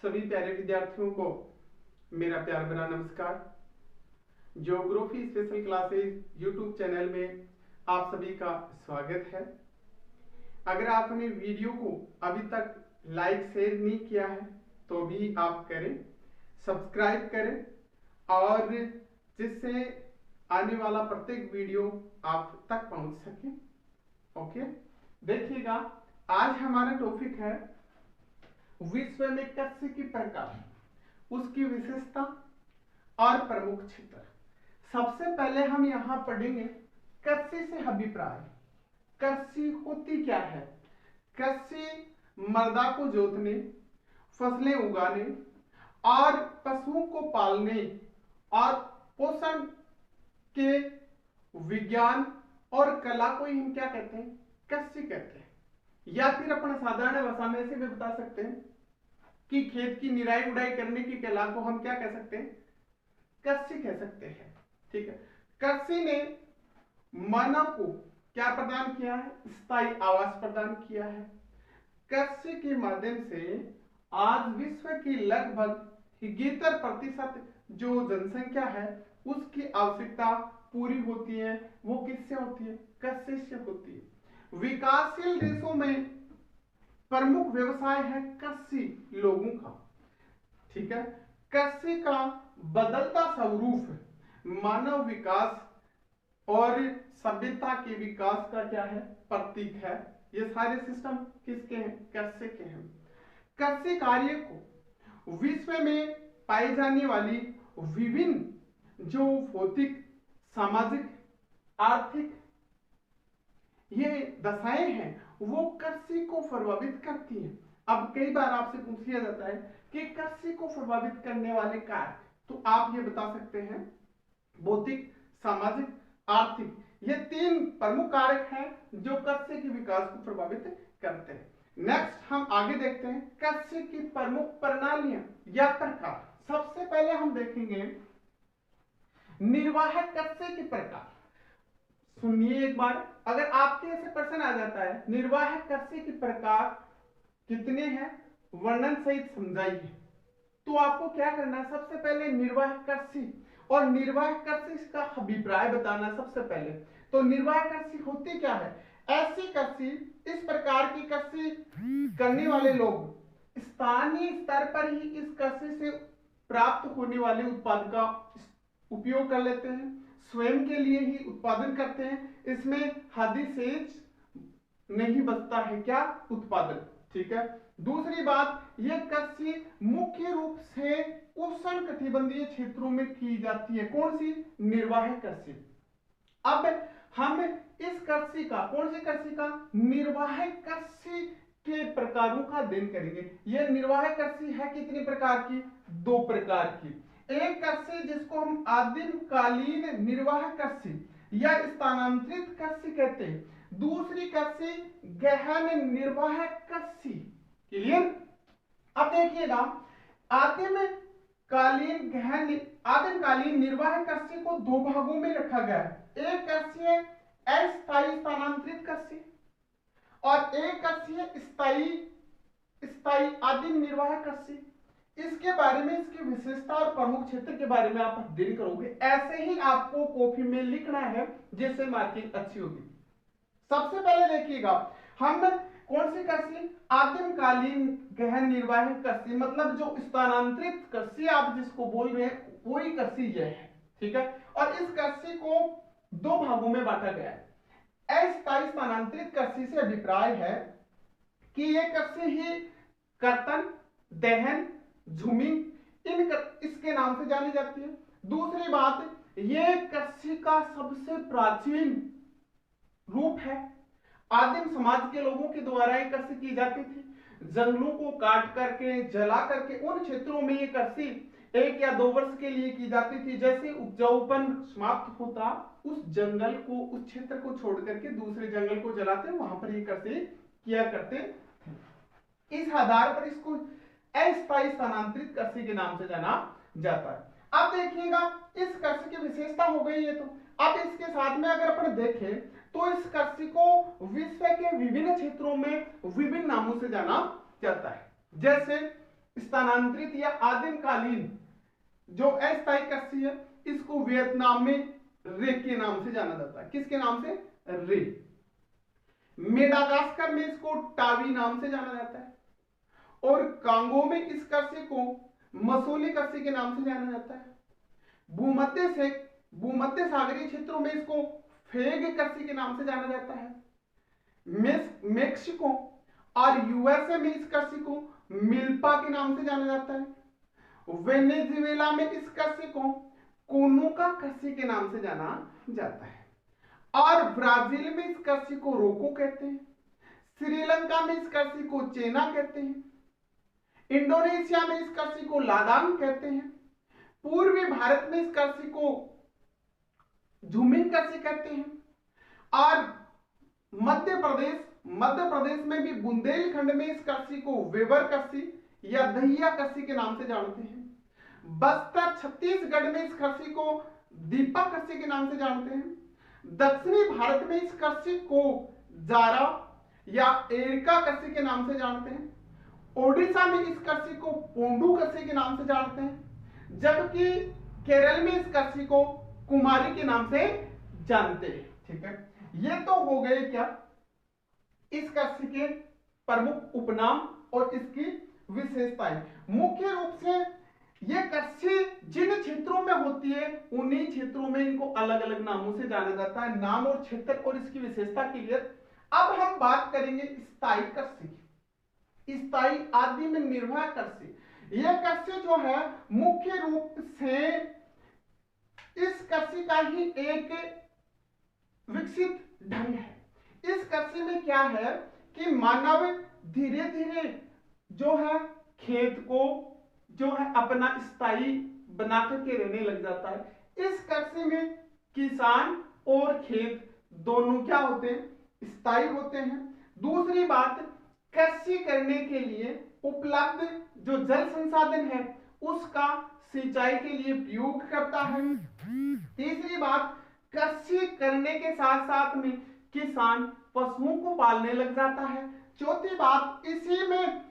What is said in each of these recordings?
सभी प्यारे विद्यार्थियों को मेरा प्यार भरा नमस्कार। Geography special classes YouTube channel में आप सभी का स्वागत है। अगर आपने वीडियो को अभी तक लाइक शेयर नहीं किया है तो भी आप करें, सब्सक्राइब करें और जिससे आने वाला प्रत्येक वीडियो आप तक पहुंच सके। ओके, देखिएगा आज हमारा टॉपिक है विश्व में कस्य की प्रकार, उसकी विशेषता और प्रमुख क्षेत्र। सबसे पहले हम यहां पढ़ेंगे कस्य से अभिप्राय। कृषि होती क्या है? कृषि मृदा को जोतने, फसलें उगाने और पशुओं को पालने और पोषण के विज्ञान और कला को ही हम क्या कहते हैं? कृषि कहते हैं। या फिर अपना साधारण भाषा में से भी बता सकते हैं कि खेत की निराई उड़ाई करने की कला को हम क्या कह सकते हैं? कृषि कह सकते हैं। ठीक है, कृषि ने मानव को क्या प्रदान किया है? स्थायी आवास प्रदान किया है। कृषि के माध्यम से आज विश्व की लगभग 73% जो जनसंख्या है उसकी आवश्यकता पूरी होती है। वो किससे होती है? कृषि से होती है। विकासशील देशों में प्रमुख व्यवसाय है कृषि लोगों का। ठीक है, कृषि का बदलता स्वरूप मानव विकास और सभ्यता के विकास का क्या है? प्रतीक है। ये सारे सिस्टम किसके हैं? कृषि के हैं। कृषि कार्य को विश्व में पाई जाने वाली विभिन्न जो भौतिक, सामाजिक, आर्थिक ये दशाएं हैं वो कृषि को प्रभावित करती हैं। अब कई बार आपसे पूछ लिया जाता है कि कृषि को प्रभावित करने वाले कारक, तो आप ये बता सकते हैं भौतिक, सामाजिक, आर्थिक, ये 3 प्रमुख कारक हैं जो कृषि के विकास को प्रभावित करते हैं। नेक्स्ट हम आगे देखते हैं कृषि की प्रमुख प्रणालियां या प्रकार। सबसे पहले हम देखेंगे निर्वाहक कृषि के प्रकार। सुनिए एक बार, अगर आपके ऐसे प्रश्न आ जाता है निर्वाहक कृषि के प्रकार कितने हैं, वर्णन सहित समझाइए, तो आपको क्या करना है? सबसे पहले निर्वाहक कृषि और निर्वाहक कृषि का अभिप्राय बताना। सबसे पहले तो निर्वाहक कृषि होती क्या है? ऐसी कृषि, इस प्रकार की कृषि करने वाले लोग स्थानीय स्तर पर ही इस कृषि से प्राप्त होने वाले उत्पाद का उपयोग कर लेते हैं, स्वयं के लिए ही उत्पादन करते हैं। इसमें हदिशेष नहीं बचता है क्या? उत्पादन। ठीक है, दूसरी बात, यह कृषि मुख्य रूप से उष्ण कटिबंधीय क्षेत्रों में की जाती है। कौन सी? निर्वाहक कृषि। अब हम इस कृषि का, कौन सी कृषि का? निर्वाहक कृषि के प्रकारों का अध्ययन करेंगे। यह निर्वाहक कृषि है कितने प्रकार की? 2 प्रकार की। एक कृषि जिसको हम आदिम कालीन निर्वाहक कृषि या स्थानांतरित कृषि कहते हैं, दूसरी कृषि गहन निर्वाहक कृषि। क्लियर? अब देखिएगा आदिम कालीन निर्वाहक कृषि को 2 भागों में रखा गया है। एक कृषि है अस्थायी स्थानांतरित कृषि और एक कृषि है स्थायी आदिम निर्वाहक कृषि। इसके बारे में, इसकी विशेषता और प्रमुख क्षेत्र के बारे में आप अध्ययन करोगे। ऐसे ही आपको कॉपी में लिखना है जिससे मार्किंग अच्छी होगी। सबसे पहले देखिएगा हम कौन सी कृषि? आदिमकालीन गहन निर्वाहक कृषि, मतलब जो स्थानांतरित कृषि आप जिसको बोल रहे हैं वही कृषि यह है। ठीक है, और इस कृषि को 2 भागों में बांटा गया है। अस्थायी स्थानांतरित कृषि से अभिप्राय है कि यह कृषि ही कर्तन, दहन, झूमिंग इसके नाम से जानी जाती है। दूसरी बात, यह कृषि का सबसे प्राचीन रूप है। आदिम समाज के लोगों के द्वारा यह कृषि की जाती थी। जंगलों को काट करके, जला करके उन क्षेत्रों में यह कृषि 1 या 2 वर्ष के लिए की जाती थी। जैसे उपजाऊपन समाप्त होता, उस जंगल को, उस क्षेत्र को छोड़ करके दूसरे जंगल को जलाते, वहां पर यह कृषि किया करते थे। इस आधार पर इसको अस्थायी स्थानांतरित कृषि के नाम से जाना जाता है। अब देखिएगा इस कृषि की विशेषता हो गई है। तो अब इसके साथ में अगर अपन देखें तो इस कृषि को विश्व के विभिन्न क्षेत्रों में विभिन्न नामों से जाना जाता है। जैसे स्थानांतरित या आदिमकालीन जो अस्थायी कृषि है, इसको वियतनाम में रे के नाम से जाना जाता है। किसके नाम से? रे। मेडागास्कर में इसको टावी नाम से जाना जाता है और कांगो में इस कृषि को मसूली कृषि के नाम से जाना जाता है। भूमध्य सागरीय क्षेत्रों में इसको फेग कृषि के नाम से जाना जाता है। मेक्सिको और यूएसए में इस कृषि को मिल्पा के नाम से जाना जाता है। वेनेजुएला में इस कृषि को कोनुका कृषि के नाम से जाना जाता है और ब्राजील में इस कृषि को रोको कहते हैं। श्रीलंका में इस कृषि को चेना कहते हैं। इंडोनेशिया में इस कृषि को लादान कहते हैं। पूर्वी भारत में इस कृषि को झुमिंग कृषि कहते हैं और मध्य प्रदेश में भी बुंदेलखंड में इस कृषि को वेबर कृषि या दहिया कृषि के नाम से जानते हैं। बस्तर छत्तीसगढ़ में इस कृषि को दीपक कृषि के नाम से जानते हैं। दक्षिणी भारत में इस कृषि को जारा या एरका कृषि के नाम से जानते हैं। ओडिशा में इस कृषि को पोंडू कृषि के नाम से जानते हैं, जबकि केरल में इस कृषि को कुमारी के नाम से जानते हैं। ठीक है, ये तो हो गए क्या इस कृषि के प्रमुख उपनाम और इसकी विशेषताएं। मुख्य रूप से ये कृषि जिन क्षेत्रों में होती है उन्हीं क्षेत्रों में इनको अलग अलग नामों से जाना जाता है। नाम और क्षेत्र और इसकी विशेषता क्लियर। अब हम बात करेंगे स्थायी कृषि की। स्थायी आदिम निर्वाह कृषि, यह कृषि जो है मुख्य रूप से इस कृषि का ही एक विकसित ढंग है। इस कृषि में क्या है कि मानव धीरे धीरे जो है खेत को जो है अपना स्थायी बना करके रहने लग जाता है। इस कृषि में किसान और खेत दोनों क्या होते हैं? स्थायी होते हैं। दूसरी बात, कृषि करने के लिए उपलब्ध जो जल संसाधन है उसका सिंचाई के लिए प्रयोग करता है। तीसरी बात, कृषि करने के साथ साथ में किसान पशुओं को पालने लग जाता है। चौथी बात, इसी में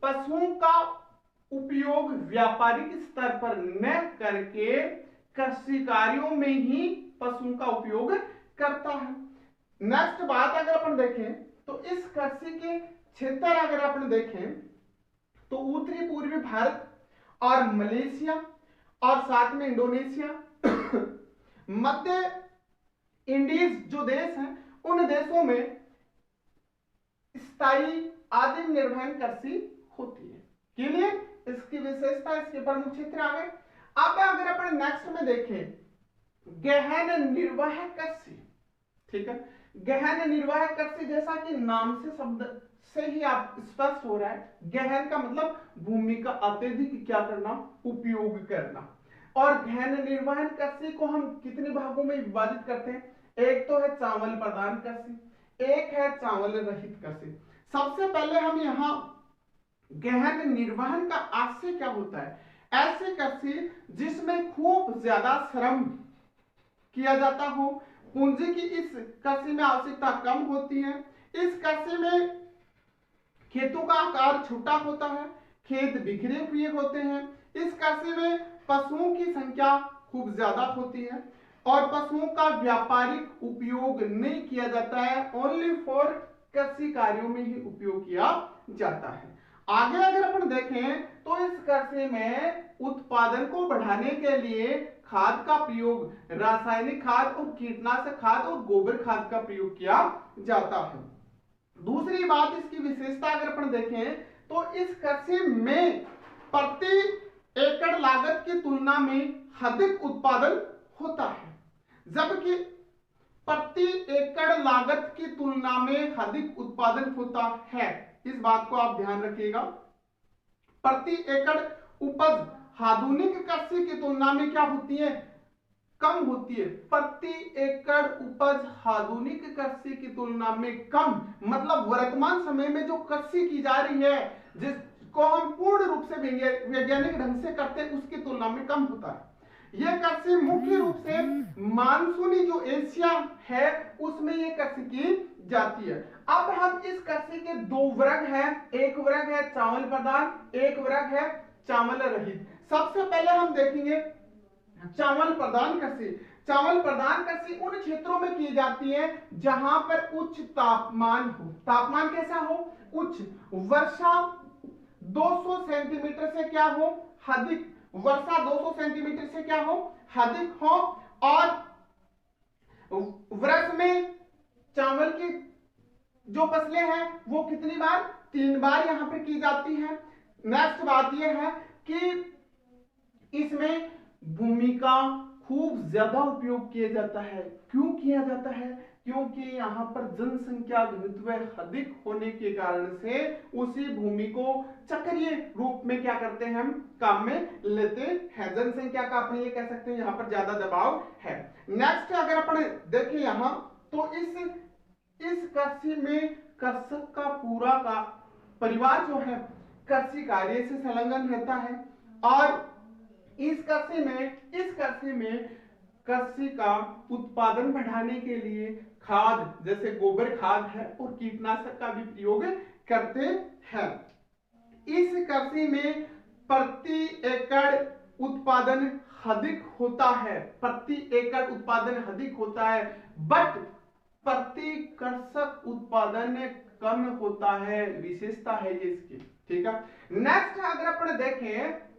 पशुओं का उपयोग व्यापारिक स्तर पर न करके कृषि कार्यों में ही पशुओं का उपयोग करता है। नेक्स्ट बात अगर अपन देखें तो इस कृषि के क्षेत्र अगर अपन देखें तो उत्तरी पूर्वी भारत और मलेशिया और साथ में इंडोनेशिया मध्य इंडीज जो देश हैं उन देशों में स्थायी आदिम निर्वहन कृषि होती है। क्लियर? इसकी विशेषता, इसके प्रमुख क्षेत्र आ गए। अब अगर अपन नेक्स्ट में देखें गहन निर्वाह कृषि। ठीक है, गहन निर्वाह कृषि जैसा कि नाम से शब्द से ही आप स्पष्ट हो रहा है, गहन का मतलब भूमि का अत्यधिक क्या करना? उपयोग करना। और गहन निर्वहन कृषि को हम कितने भागों में विभाजित करते हैं? एक तो है चावल प्रधान कृषि, एक है चावल रहित कृषि। सबसे पहले हम यहाँ गहन निर्वहन का आशय क्या होता है? ऐसे कृषि जिसमें खूब ज्यादा श्रम किया जाता हो, पूंजी की इस कृषि में आवश्यकता कम होती है। इस कृषि में खेतों का आकार छोटा होता है, खेत बिखरे हुए होते हैं। इस कृषि में पशुओं की संख्या खूब ज्यादा होती है और पशुओं का व्यापारिक उपयोग नहीं किया जाता है, ओनली फॉर कृषि कार्यों में ही उपयोग किया जाता है। आगे अगर अपन देखें तो इस कृषि में उत्पादन को बढ़ाने के लिए खाद का प्रयोग, रासायनिक खाद और कीटनाशक खाद और गोबर खाद का प्रयोग किया जाता है। दूसरी बात, इसकी विशेषता अगर अपन देखें तो इस कृषि में प्रति एकड़ लागत की तुलना में अधिक उत्पादन होता है, जबकि प्रति एकड़ लागत की तुलना में अधिक उत्पादन होता है। इस बात को आप ध्यान रखिएगा। प्रति एकड़ उपज आधुनिक कृषि की तुलना में क्या होती है? कम होती है। प्रति एकड़ उपज आधुनिक कृषि की तुलना में कम, मतलब वर्तमान समय में जो कृषि की जा रही है जिसको हम पूर्ण रूप से वैज्ञानिक ढंग से करते हैं उसकी तुलना में कम होता है। ये कृषि मुख्य रूप से मानसूनी जो एशिया है उसमें ये कृषि की जाती है। अब हम इस कृषि के दो वर्ग हैं, एक वर्ग है चावल प्रधान, एक वर्ग है चावल रहित। सबसे पहले हम देखेंगे चावल प्रधान कृषि। चावल प्रधान कृषि उन क्षेत्रों में की जाती है जहां पर उच्च तापमान हो। तापमान कैसा हो? उच्च। वर्षा 200 सेंटीमीटर से क्या हो? अधिक। वर्षा 200 सेंटीमीटर से क्या हो? अधिक हो। और वर्ष में चावल की जो फसलें हैं वो कितनी बार? 3 बार यहां पर की जाती है। नेक्स्ट बात यह है कि इसमें भूमि का खूब ज्यादा उपयोग किया जाता है। क्यों किया जाता है? क्योंकि यहाँ पर जनसंख्या घनत्व अधिक होने के कारण से उसी भूमि को चक्रीय रूप में क्या करते हैं? हम काम में लेते हैं। जनसंख्या का अपन ये कह सकते हैं यहाँ पर ज्यादा दबाव है। नेक्स्ट अगर अपन देखें यहाँ तो इस कृषि में कृषक का पूरा का परिवार जो है कृषि कार्य से संलग्न रहता है। और इस कृषि में कृषि का उत्पादन बढ़ाने के लिए खाद जैसे गोबर खाद है और कीटनाशक का भी प्रयोग करते हैं। इस कृषि में प्रति एकड़ उत्पादन अधिक होता है। प्रति एकड़ उत्पादन अधिक होता है, बट प्रति कृषक उत्पादन कम होता है। विशेषता है ये इसकी। ठीक है। नेक्स्ट अगर अपन देखें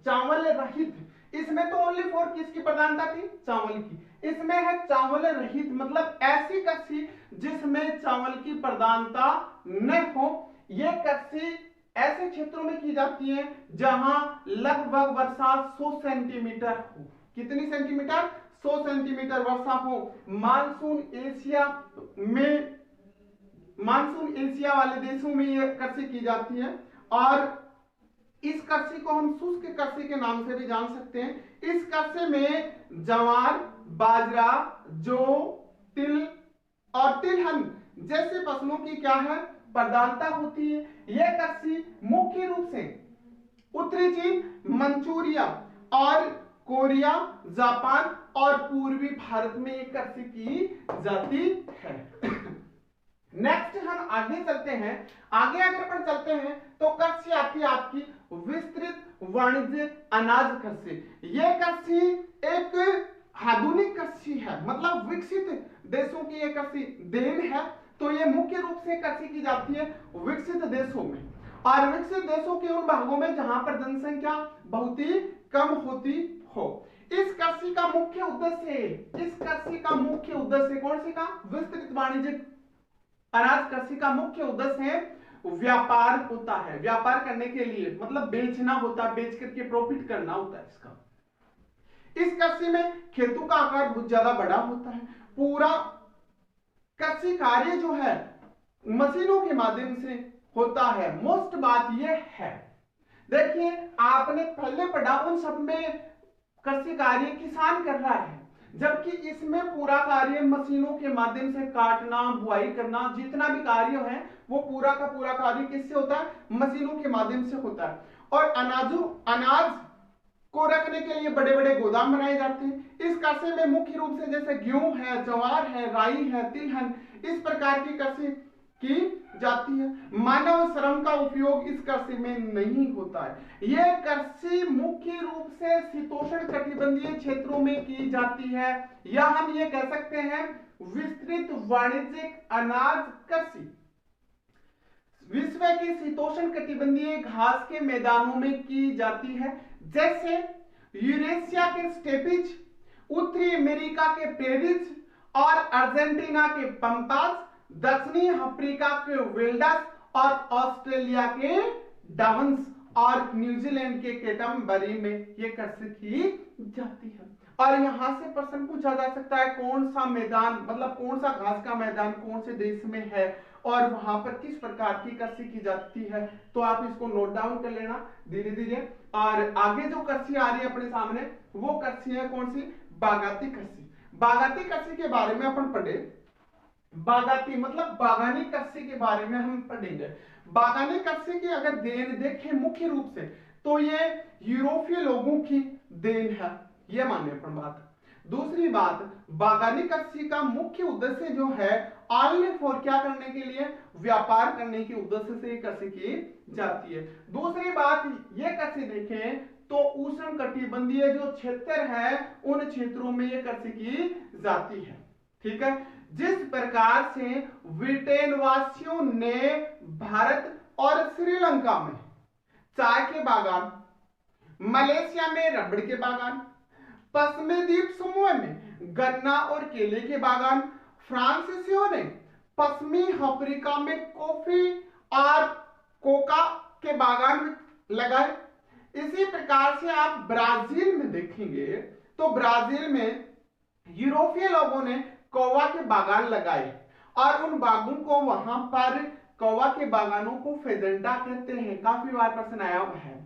चावल रहित, इसमें तो ओनली फॉर किसकी प्रधानता थी? चावल की। इसमें है चावल रहित, मतलब ऐसी कृषि जिसमें चावल की प्रधानता न हो। यह कृषि ऐसे क्षेत्रों में की जाती है जहां लगभग वर्षा 100 सेंटीमीटर हो। कितनी सेंटीमीटर? 100 सेंटीमीटर वर्षा हो। मानसून एशिया वाले देशों में यह कृषि की जाती है। और इस कृषि को हम शुष्क कृषि के नाम से भी जान सकते हैं। इस कृषि में ज्वार, बाजरा, जौ, तिल और तिलहन जैसे फसलों की क्या है? प्रधानता होती है। यह कृषि मुख्य रूप से उत्तरी चीन, मंचूरिया और कोरिया, जापान और पूर्वी भारत में यह कृषि की जाती है। नेक्स्ट हम आगे चलते हैं। आगे अगर अपन चलते हैं तो कृषि आती है आपकी विस्तृत वाणिज्य अनाज कृषि। यह कृषि एक आधुनिक कृषि है, मतलब विकसित देशों की यह कृषि देन है। तो यह मुख्य रूप से कृषि की जाती है विकसित देशों में, और विकसित देशों के उन भागों में जहां पर जनसंख्या बहुत ही कम होती हो। इस कृषि का मुख्य उद्देश्य कौन सी का? विस्तृत वाणिज्य अनाज कृषि का मुख्य उद्देश्य है व्यापार होता है। व्यापार करने के लिए मतलब बेचना होता है, बेच करके प्रॉफिट करना होता है इसका। इस कृषि में खेतों का आकार बहुत ज्यादा बड़ा होता है। पूरा कृषि कार्य जो है मशीनों के माध्यम से होता है। मोस्ट बात यह है, देखिए आपने पहले पढ़ा उन सब में कृषि कार्य किसान कर रहा है, जबकि इसमें पूरा कार्य मशीनों के माध्यम से काटना, बुआई करना, जितना भी कार्य है वो पूरा का पूरा कार्य किससे होता है? मशीनों के माध्यम से होता है। और अनाज को रखने के लिए बड़े बड़े गोदाम बनाए जाते हैं। इस कृषि में मुख्य रूप से जैसे गेहूं है, ज्वार है, राई है, तिलहन, इस प्रकार की कृषि की जाती है। मानव श्रम का उपयोग इस कृषि में नहीं होता है। यह कृषि मुख्य रूप से शीतोष्ण कटिबंधीय क्षेत्रों में की जाती है, या हम ये कह सकते हैं विस्तृत वाणिज्यिक अनाज कृषि। विश्व के शीतोष्ण कटिबंधीय घास के मैदानों में की जाती है, जैसे यूरेशिया के स्टेपिज, उत्तरी अमेरिका के पेरिज और अर्जेंटीना के पंपास, दक्षिणी अफ्रीका के वेल्डस और ऑस्ट्रेलिया के डावंस और न्यूजीलैंड के कैटमबरी में यह कृषि की जाती है। और यहां से प्रश्न पूछा जा सकता है कौन सा मैदान, मतलब कौन सा घास का मैदान कौन से देश में है और वहां पर किस प्रकार की कृषि की जाती है। तो आप इसको नोट डाउन कर लेना धीरे धीरे। और आगे जो कृषि आ रही है अपने सामने वो कृषि है कौन सी? बागाती कृषि। बागाती कृषि के बारे में अपन पढ़े। बागाती मतलब बागानी कृषि के बारे में हम पढ़ेंगे। बागानी कृषि की अगर देन देखें मुख्य रूप से तो ये यूरोपीय लोगों की देन है। यह मान्यपूर्ण बात। दूसरी बात, बागानी कृषि का मुख्य उद्देश्य जो है ऑनली फॉर क्या करने के लिए, व्यापार करने के उद्देश्य से कृषि की जाती है। दूसरी बात, ये कृषि देखें तो उष्ण कटिबंधीय जो क्षेत्र है उन क्षेत्रों में ये कृषि की जाती है। ठीक है, जिस प्रकार से ब्रिटेन वासियों ने भारत और श्रीलंका में चाय के बागान, मलेशिया में रबड़ के बागान, पश्चिमी द्वीप समूह में गन्ना और केले के बागान, फ्रांसीसियों ने पश्चिमी अफ्रीका में कॉफी और कोका के बागान लगाए। इसी प्रकार से आप ब्राजील में देखेंगे तो ब्राजील में यूरोपीय लोगों ने कौवा के बागान लगाए और उन बागों को वहां पर कौवा के बागानों को फेजेंटा कहते हैं। काफी बार प्रश्न आया हुआ है।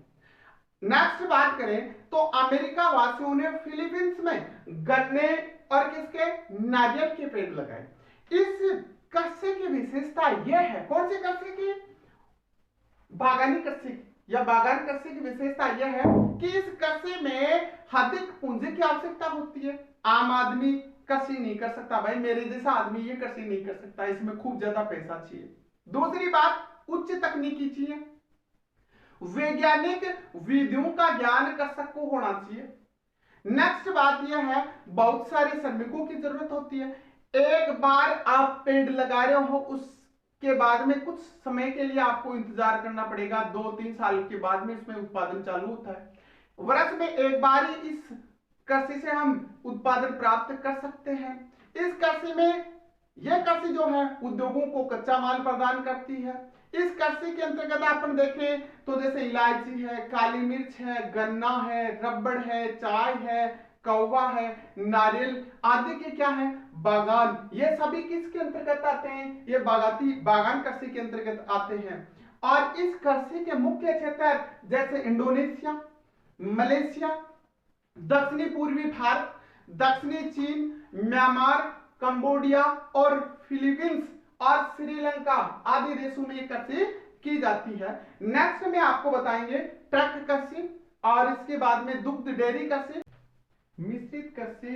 नेक्स्ट बात करें तो अमेरिका वासियों ने फिलीपींस में गन्ने और किसके, नारियल के पेड़ लगाए। इस कृषि की विशेषता यह है, कौन सी कृषि की, बागानी कृषि या बागान कृषि की विशेषता यह है कि इस कृषि में अधिक पूंजी की आवश्यकता होती है। आम आदमी कृषि नहीं कर सकता, भाई मेरे जैसा आदमी ये कृषि नहीं कर सकता, इसमें खूब ज्यादा पैसा चाहिए। दूसरी बात, उच्च तकनीकी चाहिए, वैज्ञानिक विधियों का ज्ञान कृषक को होना चाहिए। नेक्स्ट बात यह है, बहुत सारे श्रमिकों की जरूरत होती है। एक बार आप पेड़ लगा रहे हो उसके बाद में कुछ समय के लिए आपको इंतजार करना पड़ेगा, 2-3 साल के बाद में इसमें उत्पादन चालू होता है। वर्ष में एक बार ही इस कृषि से हम उत्पादन प्राप्त कर सकते हैं। इस कृषि में यह कृषि जो है उद्योगों को कच्चा माल प्रदान करती है। इस कृषि के अंतर्गत अपन देखें तो जैसे इलायची है, काली मिर्च है, गन्ना है, रबड़ है, चाय है, कौवा है, नारियल आदि के क्या है, बागान, ये सभी किसके अंतर्गत आते हैं, ये बागान कृषि के अंतर्गत आते हैं। और इस कृषि के मुख्य क्षेत्र जैसे इंडोनेशिया, मलेशिया, दक्षिणी पूर्वी भारत, दक्षिणी चीन, म्यांमार, कंबोडिया और फिलीपींस और श्रीलंका आदि देशों में ये कृषि की जाती है। नेक्स्ट में आपको बताएंगे ट्रक कृषि और इसके बाद में दुग्ध डेयरी कृषि। मिश्रित कृषि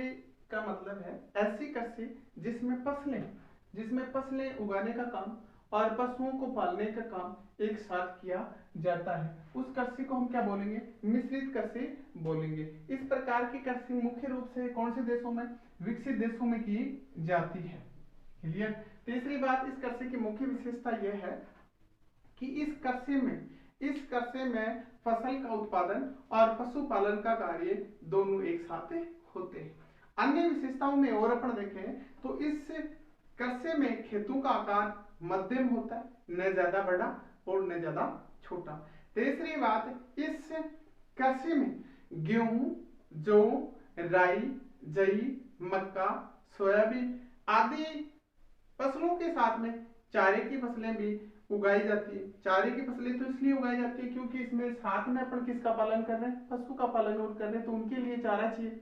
का मतलब है ऐसी कृषि जिसमें फसलें उगाने का काम और पशुओं को पालने का काम एक साथ किया जाता है, उस कृषि को हम क्या बोलेंगे, मिश्रित कृषि बोलेंगे। इस प्रकार की कृषि मुख्य रूप से कौन से देशों में, विकसित देशों में की जाती है। क्लियर। तीसरी बात, इस कृषि की मुख्य विशेषता यह है कि इस कृषि में फसल का उत्पादन और पशुपालन का कार्य दोनों एक साथ होते हैं। अन्य विशेषताओं में और अपन देखें तो इस कृषि में खेतों का आकार मध्यम होता है, न ज्यादा बड़ा और न ज्यादा छोटा। तीसरी बात, इस कृषि में गेहूं, जौ, राई, जई, मक्का, सोयाबीन आदि फसलों के साथ में चारे की फसलें भी उगाई जाती है। चारे की फसलें तो इसलिए उगाई जाती है क्योंकि इसमें साथ में अपन किसका पालन कर रहे हैं, पशु का पालन और कर रहे हैं, तो उनके लिए चारा चाहिए।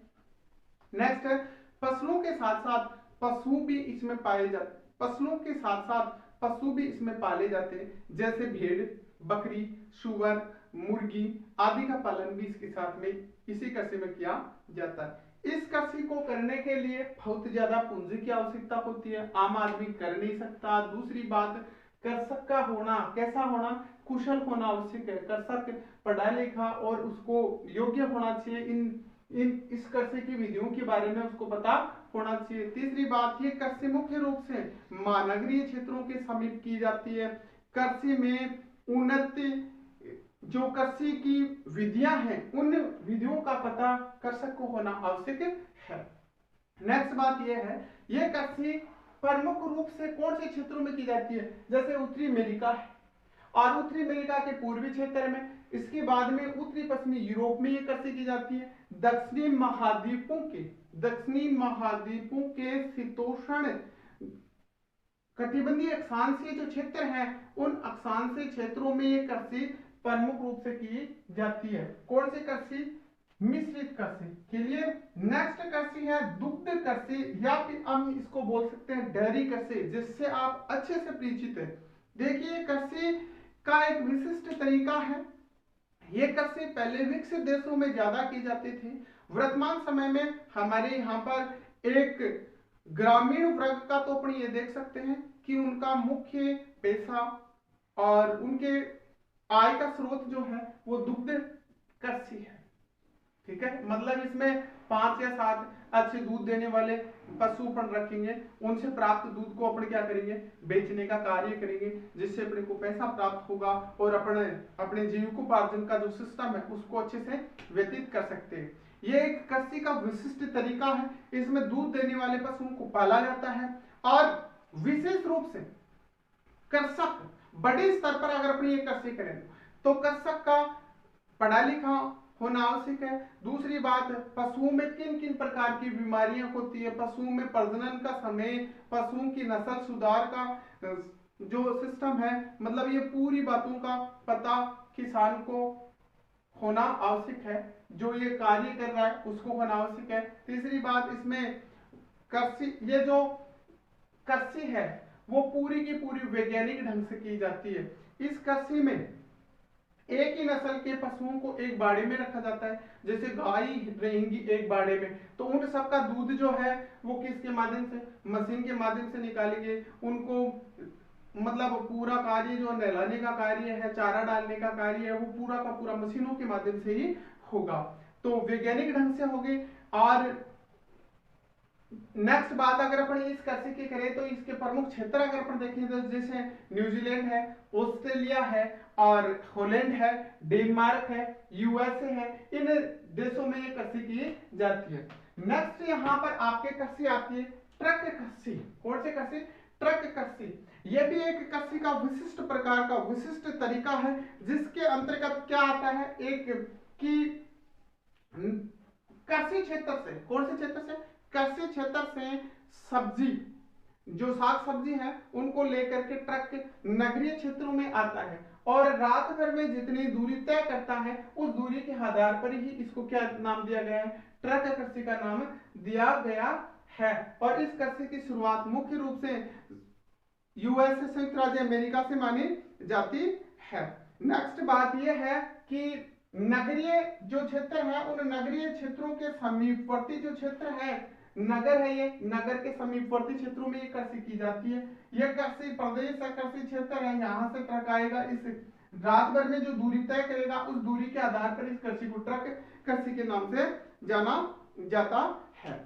नेक्स्ट है, फसलों के साथ साथ पशु भी इसमें पाए जाते, फसलों के साथ साथ पशु भी इसमें पाले जाते हैं, जैसे भेड़, बकरी, सुअर, मुर्गी आदि का पालन भी इसके साथ में इसी कृषि में किया जाता है। इस कृषि को करने के लिए बहुत ज्यादा पूंजी की आवश्यकता होती है, आम आदमी कर नहीं सकता। दूसरी बात, कृषक का होना कैसा होना, कुशल होना आवश्यक है। कृषक पढ़ा लिखा और उसको योग्य होना चाहिए, इस कृषि की विधियों के बारे में उसको पता होना चाहिए। तीसरी बात, ये कृषि मुख्य रूप से महानगरीय क्षेत्रों के समीप की जाती है। कृषि में उन्नति जो कृषि की विधियां हैं उन विधियों का पता कृषक को होना आवश्यक है। नेक्स्ट बात यह है, यह कृषि प्रमुख रूप से कौन से क्षेत्रों में की जाती है, जैसे उत्तरी अमेरिका है और उत्तरी अमेरिका के पूर्वी क्षेत्र में, इसके बाद में उत्तरी पश्चिमी यूरोप में यह कृषि की जाती है। दक्षिणी महाद्वीपों के शीतोष्ण कटिबंधीय अक्षांशीय जो क्षेत्र हैं उन अक्षांशीय क्षेत्रों में यह कृषि प्रमुख रूप से की जाती है। कौन सी कृषि, मिश्रित कृषि। क्लियर। नेक्स्ट कृषि है दुग्ध कृषि या फिर हम इसको बोल सकते हैं डेयरी कृषि, जिससे आप अच्छे से परिचित है। देखिए कृषि का एक विशिष्ट तरीका है। यह कृषि पहले विकसित देशों में ज्यादा की जाती थी वर्तमान समय में हमारे यहाँ पर एक ग्रामीण वर्ग का तो अपन ये देख सकते हैं कि उनका मुख्य पैसा और उनके आय का स्रोत जो है वो दुग्ध कृषि है। ठीक है, मतलब इसमें 5 या 7 अच्छे दूध देने वाले पशु अपन रखेंगे, उनसे प्राप्त दूध को अपन क्या करेंगे, बेचने का कार्य करेंगे, जिससे अपने को पैसा प्राप्त होगा और अपने जीविकोपार्जन का जो सिस्टम है उसको अच्छे से व्यतीत कर सकते हैं। ये एक कृषि का विशिष्ट तरीका है। इसमें दूध देने वाले पशुओं को पाला जाता है और विशेष रूप से कृषक बड़े स्तर पर अगर अपनी ये कृषि करें तो कृषक का पढ़ा लिखा होना आवश्यक है। दूसरी बात, पशुओं में किन किन प्रकार की बीमारियां होती है, पशुओं में प्रजनन का समय, पशुओं की नस्ल सुधार का जो सिस्टम है, मतलब ये पूरी बातों का पता किसान को होना आवश्यक है। जो ये कार्य कर रहा है उसको होना आवश्यक है। तीसरी बात, इसमें कृषि, ये जो कृषि है वो पूरी की पूरी वैज्ञानिक ढंग से की जाती है। इस कृषि में एक ही नस्ल के पशुओं को एक बाड़े में रखा जाता है। जैसे गाय रहेंगी एक बाड़े में, तो उन सबका दूध जो है वो किसके माध्यम से, मशीन के माध्यम से निकालेंगे। उनको मतलब पूरा कार्य जो नहलाने का कार्य है, चारा डालने का कार्य है, वो पूरा का पूरा मशीनों के माध्यम से ही होगा। तो वैज्ञानिक ढंग से होगी। और नेक्स्ट बात अगर अपन इस कृषि की करें तो इसके प्रमुख क्षेत्र अगर अपन देखें तो जैसे न्यूजीलैंड है, ऑस्ट्रेलिया है और हॉलैंड है, डेनमार्क है, यूएसए है, इन देशों में ये कृषि की जाती है। नेक्स्ट यहाँ पर आपके कृषि आती है ट्रक कृषि। कौन सी कृषि? ट्रक कृषि। यह भी एक कृषि का विशिष्ट प्रकार का विशिष्ट तरीका है, जिसके अंतर्गत क्या आता है, एक कि कृषि क्षेत्र से, कौन से क्षेत्र से, कृषि क्षेत्र से सब्जी, जो साग सब्जी है उनको लेकर के ट्रक नगरीय क्षेत्रों में आता है और रात भर में जितनी दूरी तय करता है उस दूरी के आधार पर ही इसको क्या नाम दिया गया है, ट्रक कृषि का नाम दिया गया है। और इस कृषि की शुरुआत मुख्य रूप से यूएसए, संयुक्त राज्य अमेरिका से मानी जाती है। नेक्स्ट बात यह है कि नगरीय जो क्षेत्र है उन नगरीय क्षेत्रों के समीपवर्ती जो क्षेत्र है, नगर है, ये नगर के समीपवर्ती क्षेत्रों में ये कृषि की जाती है। यह कृषि प्रदेश है, कृषि क्षेत्र है, यहाँ से ट्रक आएगा, इस रात भर में जो दूरी तय करेगा उस दूरी के आधार पर इस कृषि को ट्रक कृषि के नाम से जाना जाता है।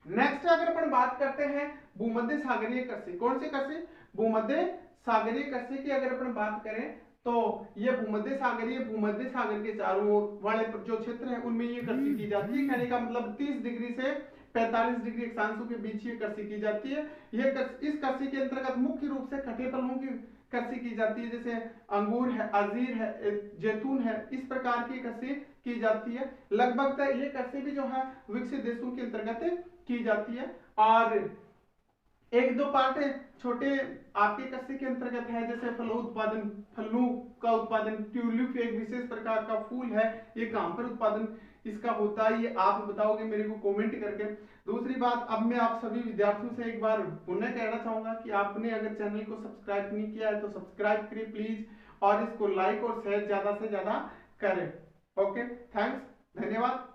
नेक्स्ट अगर अपन बात करते हैं भूमध्य सागरीय कृषि। कौन सी कृषि? भूमध्य सागरीय कृषि की अगर अपन बात करें तो ये भूमध्य सागर के चारों ओर वाले जो क्षेत्र है उनमें ये कृषि की जाती है। कहने का मतलब 30 डिग्री से 45 डिग्री अक्षांशों के बीच ये कृषि की जाती है। इस कृषि के अंतर्गत मुख्य रूप से खटे फलों की कृषि की जाती है, जैसे अंगूर है, अंजीर है, जैतून है, इस प्रकार की कृषि की जाती है। लगभग ये कृषि भी जो है विकसित देशों के अंतर्गत की जाती है। और एक दो पार्ट छोटे आपके कृषि के अंतर्गत है, जैसे फलों का उत्पादन, ट्यूलिप एक विशेष प्रकार का फूल है, ये कहां पर उत्पादन इसका होता है ये आप बताओगे मेरे को कमेंट करके। दूसरी बात, अब मैं आप सभी विद्यार्थियों से एक बार पुनः कहना चाहूंगा कि आपने अगर चैनल को सब्सक्राइब नहीं किया है तो सब्सक्राइब करें प्लीज, और इसको लाइक और शेयर ज्यादा से ज्यादा करें। ओके, थैंक्स, धन्यवाद।